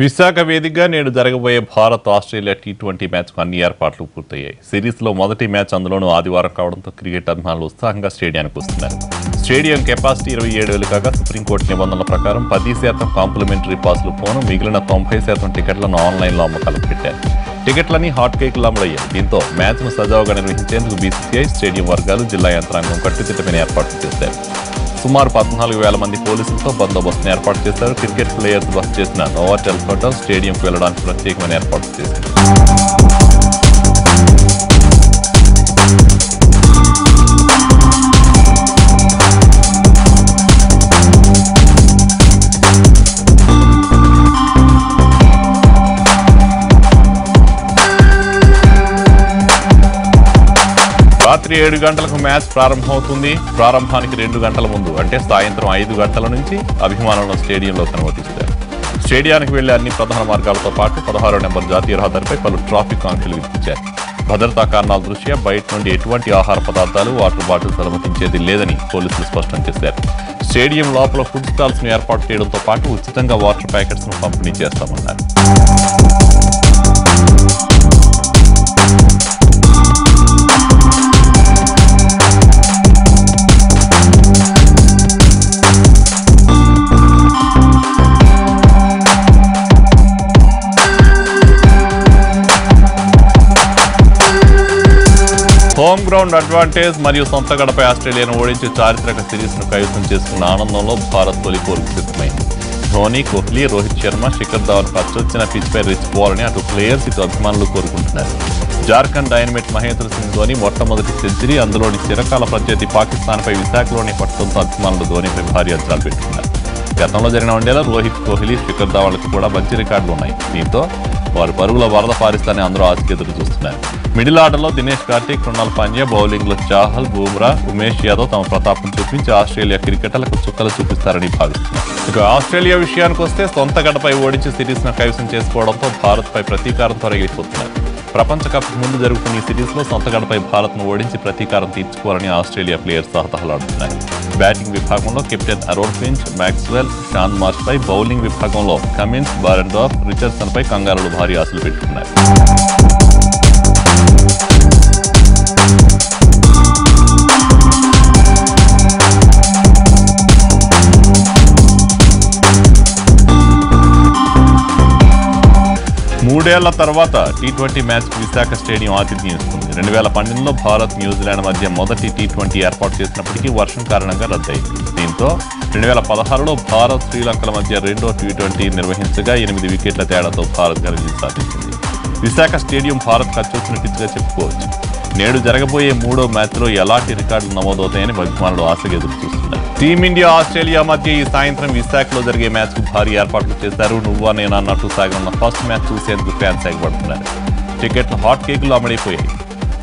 విశాఖ వేదికగా నేడు జరగబోయే భారత్ ఆస్ట్రేలియా టీ20 మ్యాచ్కు అన్ని ఏర్పాట్లు పూర్తయ్యాయి. సిరీస్లో మొదటి మ్యాచ్ అందులోనూ ఆదివారం కావడంతో క్రికెట్ అభిమానులు ఉత్సాహంగా స్టేడియానికి వస్తున్నారు. స్టేడియం కెపాసిటీ 27,000 కాగా సుప్రీంకోర్టు నిబంధనల ప్రకారం 10% కాంప్లిమెంటరీ పాసులు పోను మిగిలిన 90% టికెట్లను ఆన్లైన్లో అమ్మకాలకు పెట్టారు. టికెట్లని హాట్ కేకులు అమలయ్యాయి. దీంతో మ్యాచ్ను సజావుగా నిర్వహించేందుకు బీసీసీఐ, స్టేడియం వర్గాలు, జిల్లా యంత్రాంగం కట్టుదిట్టమైన ఏర్పాట్లు చేశారు. సుమారు 14,000 మంది పోలీసులతో బందోబస్తును ఏర్పాటు చేశారు. క్రికెట్ ప్లేయర్స్ బస్ చేసిన నోవాటెల్ హోటల్ స్టేడియంకు వెళ్లడానికి ప్రత్యేకమైన ఏర్పాట్లు చేశారు. రాత్రి 7 గంటలకు మ్యాచ్ ప్రారంభమవుతుంది. ప్రారంభానికి 2 గంటల ముందు అంటే సాయంత్రం 5 గంటల నుంచి అభిమానులను స్టేడియంలోకి అనుమతిస్తారు. స్టేడియానికి వెళ్లే అన్ని ప్రధాన మార్గాలతో పాటు 16 నెంబర్ జాతీయ రహదారిపై పలు ట్రాఫిక్ ఆంక్షలు విధించారు. భద్రతా కారణాల దృష్ట్యా బయట నుండి ఎటువంటి ఆహార పదార్థాలు, వాటర్ బాటిల్స్ అనుమతించేది లేదని పోలీసులు స్పష్టం చేశారు. స్టేడియం లోపల ఫుడ్ స్టాల్స్ ను ఏర్పాటు చేయడంతో పాటు ఉచితంగా వాటర్ ప్యాకెట్స్ ను పంపిణీ చేస్తామన్నారు. హోమ్ గ్రౌండ్ అడ్వాంటేజ్ మరియు సొంత గడపై ఆస్ట్రేలియాను ఓడించి చారిత్రక సిరీస్ను కైవసం చేసుకున్న ఆనందంలో భారత్ తొలి పోరుకు సిద్ధమైంది. ధోని, కోహ్లీ, రోహిత్ శర్మ, శిఖర్ ధావన్ అచ్చొచ్చిన పిచ్పై రెచ్చిపోవాలని అటు ప్లేయర్స్, ఇటు అభిమానులు కోరుకుంటున్నారు. జార్ఖండ్ డైనమిట్ మహేంద్ర సింగ్ ధోని మొట్టమొదటి సెంచరీ, అందులోని చిరకాల ప్రత్యర్థి పాకిస్తాన్పై విశాఖలోని పట్టడంతో అభిమానులు ధోనిపై భారీ అంచనాలు పెట్టుకున్నారు. గతంలో జరిగిన వన్డేలో రోహిత్, కోహ్లీ, శిఖర్ ధావన్లకు కూడా మంచి రికార్డులు ఉన్నాయి. దీంతో వారు పరుగుల వరద పారిస్తారని అందరూ ఆశకి ఎదురు చూస్తున్నారు. మిడిల్ ఆర్డర్లో దినేష్ కార్తీక్, కృణాల్ పాండ్యా, బౌలింగ్లో చాహల్, బూమ్రా, ఉమేష్ యాదవ్ తమ ప్రతాపం చూపించి ఆస్ట్రేలియా క్రికెటర్లకు చుక్కలు చూపిస్తారని భావిస్తున్నారు. ఇక ఆస్ట్రేలియా విషయానికి వస్తే సొంత గడపై ఓడించి సిరీస్ను కైవసం చేసుకోవడంతో భారత్పై ప్రతీకారంతో రగిలిపోతున్నారు. ప్రపంచ కప్ ముందు జరుగుతున్న ఈ సిరీస్లో సొంత గడపై భారత్ను ఓడించి ప్రతీకారం తీర్చుకోవాలని ఆస్ట్రేలియా ప్లేయర్స్ తహతహలాడుతున్నారు. బ్యాటింగ్ విభాగంలో captain Aaron Finch, Maxwell, Shaun మార్ష్పై, బౌలింగ్ విభాగంలో కమిన్స్, బారెండార్ఫ్, రిచర్డ్సన్పై కంగారులు భారీ ఆశలు పెట్టుకున్నారు. మూడేళ్ల తర్వాత టీ20 మ్యాచ్కు విశాఖ స్టేడియం ఆతిథ్యం ఇస్తుంది. 2012లో భారత్, న్యూజిలాండ్ మధ్య మొదటి టీ20 ఏర్పాటు చేసినప్పటికీ వర్షం కారణంగా రద్దయింది. దీంతో 2016లో భారత్, శ్రీలంకల మధ్య రెండో టీ20 నిర్వహించగా 8 వికెట్ల తేడాతో భారత్ ఘన విజయం సాధించింది. విశాఖ స్టేడియం భారత్ ఖర్చొచ్చిన పిచ్గా చెప్పుకోవచ్చు. నేడు జరగబోయే మూడో మ్యాచ్లో ఎలాంటి రికార్డులు నమోదవుతాయని అభిమానులు ఆశగా ఎదురు చూస్తున్నారు. టీమిండియా, ఆస్ట్రేలియా మధ్య ఈ సాయంత్రం విశాఖలో జరిగే మ్యాచ్కు భారీ ఏర్పాట్లు చేశారు. నువ్వా నేనా అన్నట్టు సాగనున్న ఫస్ట్ మ్యాచ్ చూసేందుకు ఫ్యాన్స్ ఎగబడుతున్నారు. టికెట్లు హాట్ కేకులు అమలైపోయాయి.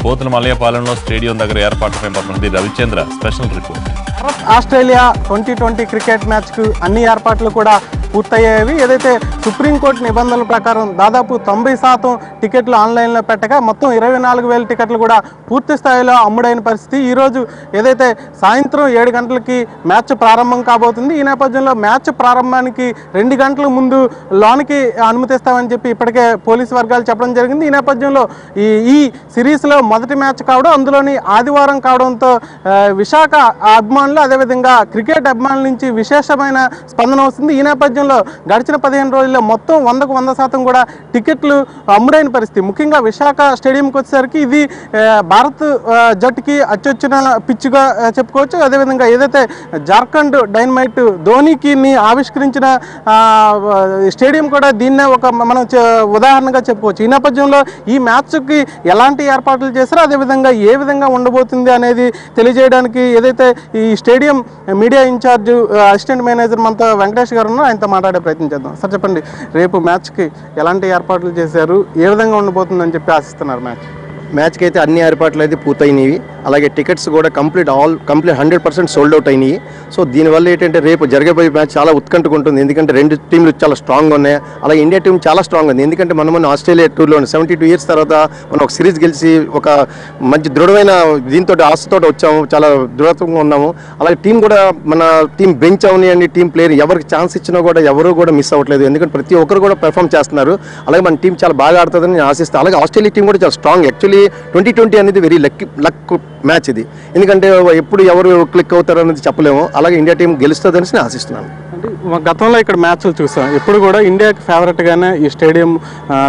పోతుల మలయపాలెంలో స్టేడియం దగ్గర ఏర్పాట్లపై ప్రతినిధి Ravichandra special report. Bharat Australia 2020 cricket మ్యాచ్కు అన్ని ఏర్పాట్లు కూడా పూర్తయ్యేవి. ఏదైతే సుప్రీంకోర్టు నిబంధనల ప్రకారం దాదాపు 90% టికెట్లు ఆన్లైన్లో పెట్టగా మొత్తం 24,000 టికెట్లు కూడా పూర్తి స్థాయిలో అమ్ముడైన పరిస్థితి. ఈరోజు ఏదైతే సాయంత్రం 7 గంటలకి మ్యాచ్ ప్రారంభం కాబోతుంది. ఈ నేపథ్యంలో మ్యాచ్ ప్రారంభానికి 2 గంటల ముందు లోనికి అనుమతిస్తామని చెప్పి ఇప్పటికే పోలీసు వర్గాలు చెప్పడం జరిగింది. ఈ నేపథ్యంలో ఈ సిరీస్లో మొదటి మ్యాచ్ కావడం, అందులోని ఆదివారం కావడంతో విశాఖ అభిమానులు, అదేవిధంగా క్రికెట్ అభిమానుల నుంచి విశేషమైన స్పందన వస్తుంది. ఈ నేపథ్యంలో గడిచిన 15 రోజుల్లో మొత్తం 100కు 100% కూడా టికెట్లు అమ్ముడైన పరిస్థితి. ముఖ్యంగా విశాఖ స్టేడియంకి వచ్చేసరికి ఇది భారత్ జట్టుకి అచ్చొచ్చిన పిచ్చుగా చెప్పుకోవచ్చు. అదేవిధంగా ఏదైతే జార్ఖండ్ డైనమైట్ ధోనికి ఆవిష్కరించిన స్టేడియం కూడా దీన్నే ఒక మనం ఉదాహరణగా చెప్పుకోవచ్చు. ఈ నేపథ్యంలో ఈ మ్యాచ్కి ఎలాంటి ఏర్పాట్లు చేశారో, అదేవిధంగా ఏ విధంగా ఉండబోతుంది అనేది తెలియజేయడానికి ఏదైతే ఈ stadium media in-charge assistant manager మనతో వెంకటేష్ గారు ఉన్నారో ఆయనతో మాట్లాడే ప్రయత్నం చేద్దాం. సార్ చెప్పండి, రేపు మ్యాచ్కి ఎలాంటి ఏర్పాట్లు చేశారు, ఏ విధంగా ఉండబోతుందని చెప్పి ఆశిస్తున్నారు? మ్యాచ్కి అయితే అన్ని ఏర్పాట్లు అయితే పూర్తయినవి. అలాగే టికెట్స్ కూడా కంప్లీట్ 100% సోల్డ్ అవుట్ అయినాయి. సో దీనివల్ల ఏంటంటే రేపు జరగబోయే మ్యాచ్ చాలా ఉత్కంఠగా ఉంటుంది. ఎందుకంటే రెండు టీంలు చాలా స్ట్రాంగ్గా ఉన్నాయి. అలాగే ఇండియా టీం చాలా స్ట్రాంగ్ ఉంది. ఎందుకంటే మనం ఆస్ట్రేలియా టూర్లో 72 ఇయర్స్ తర్వాత మనం ఒక సిరీస్ గెలిచి ఒక మంచి దృఢమైన దీంతో ఆశతో వచ్చాము, చాలా దృఢంగా ఉన్నాము. అలాగే టీం కూడా మన టీం బెంచ్ అవనియండి, టీం ప్లేయర్ ఎవరికి ఛాన్స్ ఇచ్చినా కూడా ఎవరు కూడా మిస్ అవ్వట్లేదు. ఎందుకంటే ప్రతి ఒక్కరు కూడా పెర్ఫామ్ చేస్తున్నారు. అలాగే మన టీం చాలా బాగా ఆడుతుందని నేను ఆశిస్తాను. అలాగే ఆస్ట్రేలియా టీం కూడా చాలా స్ట్రాంగ్. యాక్చువల్లీ 2020 అనేది వెరీ లక్ మ్యాచ్ ఇది. ఎందుకంటే ఎప్పుడు ఎవరు క్లిక్ అవుతారు అనేది చెప్పలేము. అలాగే ఇండియా టీం గెలుస్తుందని నేను ఆశిస్తున్నాను. గతంలో ఇక్కడ మ్యాచ్లు చూసాం, ఎప్పుడు కూడా ఇండియాకి ఫేవరెట్గానే ఈ స్టేడియం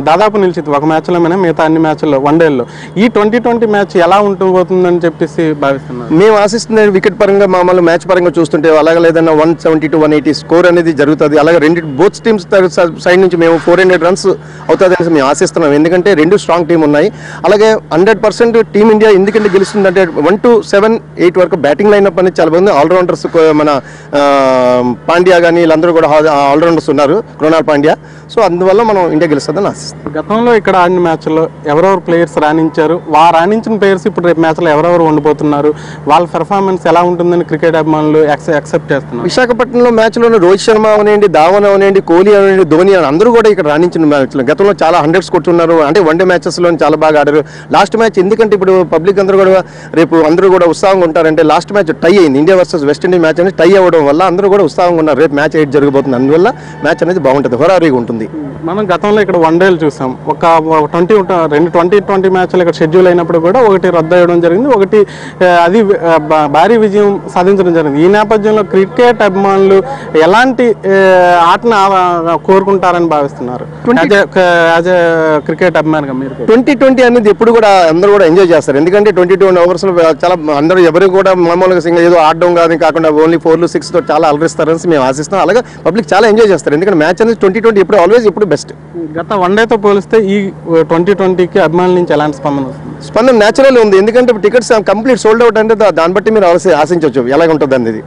దాదాపు నిలిచింది. ఒక మ్యాచ్లో మిగతా అన్ని మ్యాచ్ల్లో వన్డేల్లో. ఈ 2020 మ్యాచ్ ఎలా ఉంటుందని చెప్పేసి భావిస్తున్నాం. మేము ఆశిస్తున్న వికెట్ పరంగా మామూలు మ్యాచ్ పరంగా చూస్తుంటే అలాగే లేదన్నా 170 to 180 స్కోర్ అనేది జరుగుతుంది. అలాగే బోత్ టీమ్స్ సైడ్ నుంచి మేము 400 రన్స్ అవుతుందని మేము ఆశిస్తున్నాం. ఎందుకంటే రెండు స్ట్రాంగ్ టీం ఉన్నాయి. అలాగే 100% టీం ఇండియా ఎందుకంటే గెలుస్తుందంటే 1 to 7, 8 వరకు బ్యాటింగ్ లైనప్ అనేది చాలా బాగుంది. ఆల్రౌండర్స్ మన పాండ్యా కానీ వీళ్ళందరూ కూడా ఆల్రౌండర్స్ ఉన్నారు, కృణాల్ పాండ్యా. సో అందువల్ల మనం ఇండియా గెలుస్తుందని ఆశిస్తాం. గతంలో ఇక్కడ ఆడిన మ్యాచ్లో ఎవరెవరు ప్లేయర్స్ రాణించారు, రాణించిన ప్లేయర్స్ ఇప్పుడు రేపు మ్యాచ్లో ఎవరెవరు ఉండిపోతున్నారు, వాళ్ళ పెర్ఫార్మెన్స్ ఎలా ఉంటుందని క్రికెట్ అభిమానులు యాక్సెప్ట్ చేస్తున్నారు. విశాఖపట్నంలో మ్యాచ్లో రోహిత్ శర్మ అవనండి, ధావన్ అవనండి, కోహ్లీ అవనండి, ధోని అందరూ కూడా ఇక్కడ రాణించిన మ్యాచ్లో గతంలో చాలా 100s కొట్టున్నారు. అంటే వన్డే మ్యాచెస్లో చాలా బాగా ఆడారు. లాస్ట్ మ్యాచ్ ఎందుకంటే ఇప్పుడు పబ్లిక్ అందరూ కూడా రేపు అందరూ కూడా ఉత్సాహంగా ఉంటారంటే లాస్ట్ మ్యాచ్ టై అయింది. ఇండియా వర్సెస్ వెస్టిండీస్ మ్యాచ్ అనేది టై అవ్వడం వల్ల అందరూ కూడా ఉత్సాహంగా ఉన్నారు. రేపు మ్యాచ్ 8 జరగబోతుంది. అందువల్ల మ్యాచ్ అనేది బాగుంటుంది, హోరారీగా ఉంటుంది. మనం గతంలో ఇక్కడ వన్డేలు చూసాం. ఒక 2020 మ్యాచ్లు ఇక్కడ షెడ్యూల్ అయినప్పుడు కూడా ఒకటి రద్దు అయ్యడం జరిగింది, ఒకటి అది భారీ విజయం సాధించడం జరిగింది. ఈ నేపథ్యంలో క్రికెట్ అభిమానులు ఎలాంటి ఆటను కోరుకుంటారని భావిస్తున్నారు యాజ్ ఏ క్రికెట్ అభిమానిగా మీరు? 2020 అనేది ఎప్పుడు కూడా అందరూ కూడా ఎంజాయ్ చేస్తారు. ఎందుకంటే 22 ఓవర్స్లో చాలా అందరూ ఎవరు కూడా మామూలుగా సింగిల్ ఏదో ఆడడం కాకుండా ఓన్లీ 4, 6తో చాలా అలరిస్తారని మేము ఆశిస్తాం. అలాగే పబ్లిక్ చాలా ఎంజాయ్ చేస్తారు. ఎందుకంటే మ్యాచ్ అనేది 2020 ఎప్పుడు ఆల్వేస్ ఎప్పుడు బెస్ట్. గత వన్డేతో పోలిస్తే ఈ 2020కి అభిమానుల నుంచి ఎలాంటి స్పందన వస్తుంది? స్పందన న్యాచురల్ ఉంది. ఎందుకంటే టికెట్స్ కంప్లీట్ సోల్డ్ అవుట్ అంటే దాన్ని బట్టి మీరు ఆశించవచ్చు ఎలాగ ఉంటుంది అనేది.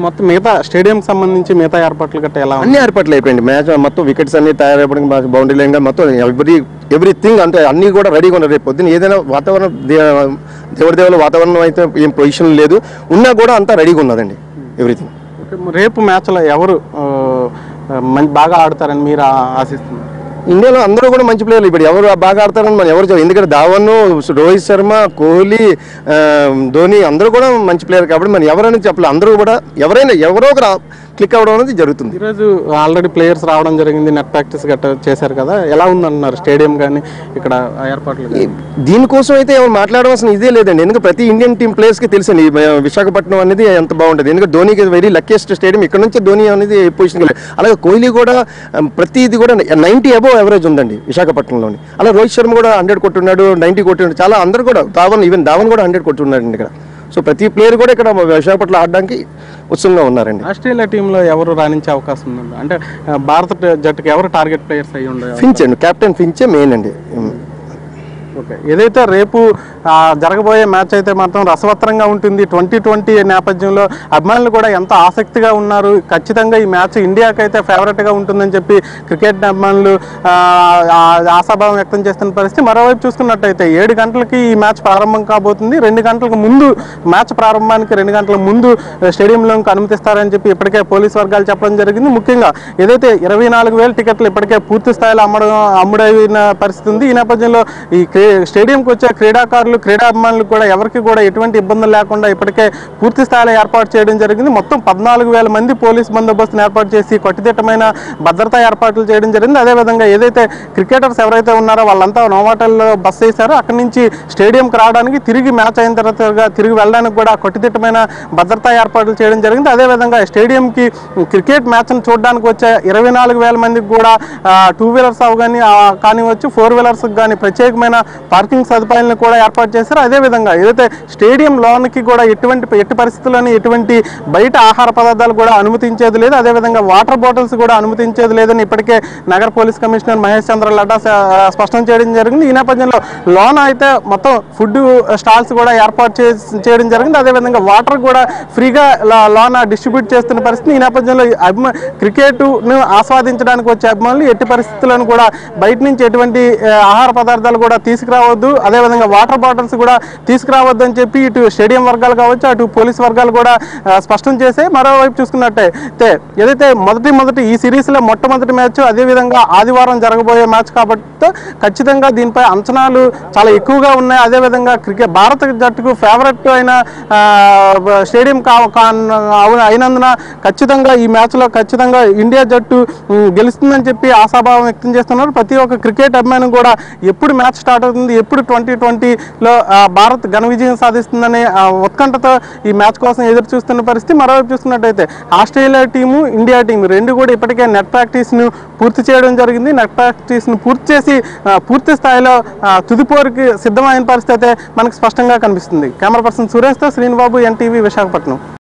మొత్తం మిగతా స్టేడియం సంబంధించి మిగతా ఏర్పాట్లు గట్రా ఎలా? అన్ని ఏర్పాట్లు అయిపోయింది. మ్యాచ్ మొత్తం వికెట్స్ అన్ని తయారైపోవడానికి బౌండరీ లైన్ మొత్తం ఎవ్రీథింగ్ అంటే అన్ని కూడా రెడీగా ఉన్నారు. రేపు పొద్దున్న ఏదైనా వాతావరణం దేవుడి వాతావరణం అయితే ఏం పొజిషన్ లేదు, ఉన్నా కూడా అంతా రెడీగా ఉన్నదండి ఎవ్రీథింగ్. రేపు మ్యాచ్లో ఎవరు బాగా ఆడతారని మీరు ఆశిస్తున్నారు? ఇండియాలో అందరూ కూడా మంచి ప్లేయర్లు. ఇప్పుడు ఎవరు బాగా ఆడతారని మనం ఎవరు ఎందుకంటే ధావన్, రోహిత్ శర్మ, కోహ్లీ, ధోని అందరూ కూడా మంచి ప్లేయర్. కాబట్టి మనం ఎవరైనా చెప్పలేదు. అందరూ కూడా ఎవరో ఒకరు క్లిక్ అవ్వడం అనేది జరుగుతుంది. ఈరోజు ఆల్రెడీ ప్లేయర్స్ రావడం జరిగింది, నెట్ ప్రాక్టీస్ గట్రా చేశారు కదా, ఎలా ఉందన్నారు స్టేడియం కానీ ఇక్కడ ఏర్పాట్లు? దీనికోసం అయితే ఎవరు మాట్లాడవలసిన ఇదే లేదండి. ఎందుకంటే ప్రతి ఇండియన్ టీం ప్లేయర్స్కి తెలిసింది విశాఖపట్నం అనేది ఎంత బాగుంటుంది. ఎందుకంటే ధోనికి వెరీ లక్కీయెస్ట్ స్టేడియం. ఇక్కడ నుంచి ధోని అనేది పొజిషన్కి వెళ్ళారు. అలాగే కోహ్లీ కూడా ప్రతిది కూడా 90 అబోవ్ ఎవరేజ్ ఉందండి విశాఖపట్నంలోని. అలా రోహిత్ శర్మ కూడా 100 కొట్టున్నాడు, 90 కొట్టున్నాడు. చాలా అందరూ కూడా ధావన్ కూడా 100 కొట్టున్నాడు ఇక్కడ. సో ప్రతి ప్లేయర్ కూడా ఇక్కడ విశాఖపట్నంలో ఆడడానికి ఉత్సాహంగా ఉన్నారండి. ఆస్ట్రేలియా టీంలో ఎవరు రాణించే అవకాశం ఉందండి? అంటే భారత జట్టుకి ఎవరు టార్గెట్ ప్లేయర్స్ అయ్యి ఉండాలి? ఫించ్ అండి, కెప్టెన్ ఫించే మెయిన్ అండి. ఓకే, ఏదైతే రేపు జరగబోయే మ్యాచ్ అయితే మాత్రం రసవత్తరంగా ఉంటుంది. 2020 నేపథ్యంలో అభిమానులు కూడా ఎంత ఆసక్తిగా ఉన్నారు. ఖచ్చితంగా ఈ మ్యాచ్ ఇండియాకి అయితే ఫేవరెట్గా ఉంటుందని చెప్పి క్రికెట్ అభిమానులు ఆశాభావం వ్యక్తం చేస్తున్న పరిస్థితి. మరోవైపు చూసుకున్నట్టయితే 7 గంటలకి ఈ మ్యాచ్ ప్రారంభం కాబోతుంది. 2 గంటలకు ముందు మ్యాచ్ ప్రారంభానికి 2 గంటల ముందు స్టేడియంలోకి అనుమతిస్తారని చెప్పి ఇప్పటికే పోలీస్ వర్గాలు చెప్పడం జరిగింది. ముఖ్యంగా ఏదైతే 24,000 టికెట్లు ఇప్పటికే పూర్తి స్థాయిలో అమ్ముడైన పరిస్థితి ఉంది. ఈ నేపథ్యంలో ఈ స్టేడియంకి వచ్చే క్రీడాకారులు, క్రీడాభిమానులు కూడా ఎవరికి కూడా ఎటువంటి ఇబ్బందులు లేకుండా ఇప్పటికే పూర్తి స్థాయిలో ఏర్పాటు చేయడం జరిగింది. మొత్తం 14,000 మంది పోలీస్ బందోబస్తును ఏర్పాటు చేసి కట్టుదిట్టమైన భద్రతా ఏర్పాట్లు చేయడం జరిగింది. అదేవిధంగా ఏదైతే క్రికెటర్స్ ఎవరైతే ఉన్నారో వాళ్ళంతా నోవాటల్లో బస్ చేశారో అక్కడి నుంచి స్టేడియంకి రావడానికి, తిరిగి మ్యాచ్ అయిన తర్వాత తిరిగి వెళ్ళడానికి కూడా కట్టుదిట్టమైన భద్రతా ఏర్పాట్లు చేయడం జరిగింది. అదేవిధంగా స్టేడియంకి క్రికెట్ మ్యాచ్ను చూడడానికి వచ్చే 24,000 మందికి కూడా 2 వీలర్స్ కానివచ్చు, 4 వీలర్స్కి కానీ ప్రత్యేకమైన పార్కింగ్ సదుపాయాలను కూడా ఏర్పాటు చేశారు. అదేవిధంగా ఏదైతే స్టేడియం లోనికి కూడా ఎట్టి పరిస్థితుల్లోని ఎటువంటి బయట ఆహార పదార్థాలు కూడా అనుమతించేది లేదు. అదేవిధంగా వాటర్ బాటిల్స్ కూడా అనుమతించేది లేదని ఇప్పటికే నగర పోలీస్ కమిషనర్ మహేష్ చంద్ర లడ్డా స్పష్టం చేయడం జరిగింది. ఈ నేపథ్యంలో లోన అయితే మొత్తం ఫుడ్ స్టాల్స్ కూడా ఏర్పాటు చేయడం జరిగింది. అదేవిధంగా వాటర్ కూడా ఫ్రీగా లోన డిస్ట్రిబ్యూట్ చేస్తున్న పరిస్థితి. ఈ నేపథ్యంలో క్రికెట్ను ఆస్వాదించడానికి వచ్చే అభిమానులు ఎట్టి పరిస్థితులను కూడా బయట నుంచి ఎటువంటి ఆహార పదార్థాలు కూడా తీసుకు తీసుకురావద్దు, అదేవిధంగా వాటర్ బాటిల్స్ కూడా తీసుకురావద్దు అని చెప్పి ఇటు స్టేడియం వర్గాలు కావచ్చు, అటు పోలీస్ వర్గాలు కూడా స్పష్టం చేసే. మరోవైపు చూసుకున్నట్టయితే ఏదైతే మొదటి ఈ సిరీస్లో మొట్టమొదటి మ్యాచ్, అదేవిధంగా ఆదివారం జరగబోయే మ్యాచ్ కాబట్టి ఖచ్చితంగా దీనిపై అంచనాలు చాలా ఎక్కువగా ఉన్నాయి. అదేవిధంగా భారత జట్టుకు ఫేవరెట్ అయిన స్టేడియం అయినందున ఖచ్చితంగా ఈ మ్యాచ్లో ఖచ్చితంగా ఇండియా జట్టు గెలుస్తుందని చెప్పి ఆశాభావం వ్యక్తం చేస్తున్నారు. ప్రతి ఒక్క క్రికెట్ అభిమాని కూడా ఎప్పుడు మ్యాచ్ స్టార్ట్ అవుతుంది, ఎప్పుడు 2020లో భారత్ ఘన విజయం సాధిస్తుందనే ఉత్కంఠతో ఈ మ్యాచ్ కోసం ఎదురు చూస్తున్న పరిస్థితి. మరోవైపు చూస్తున్నట్టయితే ఆస్ట్రేలియా టీము, ఇండియా టీము రెండు కూడా ఇప్పటికే నెట్ ప్రాక్టీస్ను పూర్తి చేయడం జరిగింది. నెట్ ప్రాక్టీస్ను పూర్తి చేసి పూర్తి స్థాయిలో తుదిపోరుకి సిద్ధమైన పరిస్థితి అయితే మనకు స్పష్టంగా కనిపిస్తుంది. కెమెరా పర్సన్ సురేష్తో శ్రీనిబాబు, ఎన్టీవీ, విశాఖపట్నం.